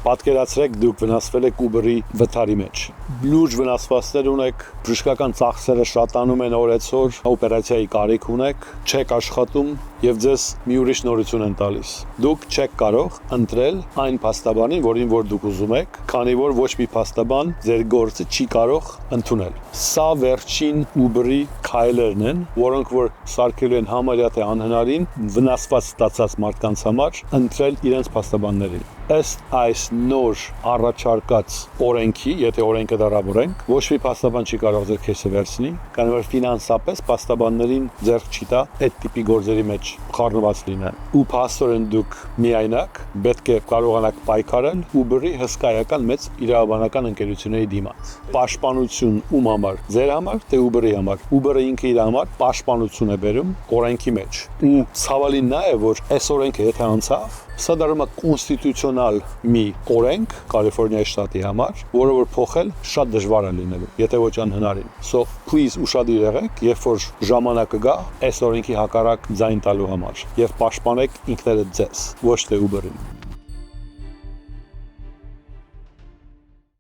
Պատկերացրեք դուք վնասվել եք Uber-ի վթարի մեջ։ Լուրջ վնասվածքներ ունեք, բժշկական ծախսերը շատանում են օրեցօր, օպերացիայի կարիք ունեք, չեք աշխատում եւ ձեզ մի ուրիշ նորություն են տալիս։ Դուք չեք կարող ընտրել այն փաստաբանին, որին որ դուք ուզում եք, քանի որ ոչ մի փաստաբան ձեր գործը չի կարող ընդունել։ Սա վերջին Uber-ի քայլերն են, որոնք որ սարքելու են համարյա թե անհնարին վնասված ստացած մարդկանց համար ընտրել իրենց փաստաբաններին։ Ըստ այս նոր առաջարկած օրենքի, եթե օրենքը դարավորենք, ոչ մի փաստաբան չի կարող ձեր քեսը վերցնի, քանի որ ֆինանսապես փաստաբաններին ձեռք չի տա այդ տիպի գործերի մեջ խառնված լինեն։ Ու փաստորեն դուք միայնակ պետք է կարողանաք պայքարել Uber-ի հսկայական մեծ իրավաբանական ընկերությունների դիմաց։ Պաշտպանություն ում համար, ձեր համար, թե Uber-ի համար։ Uber-ը ինքը իր համար պաշտպանություն է բերում օրենքի մեջ։ Ու ցավալին նա է, որ այս օրենքը եթե անցավ, սա դառնում է կոնստիտուցիոնալ մի օրենք Կալիֆոռնիայի շտատի համար, որը որ փոխել շատ դժվար է լինելու, եթե ոչ անհնարին։ So please ուշադիր եղեք, երբ որ ժամանակը գա այս օրենքի հակառակ ձայն տալու համար եւ պաշտպանեք ինքներդ ձեզ, ոչ թե Uber-ին։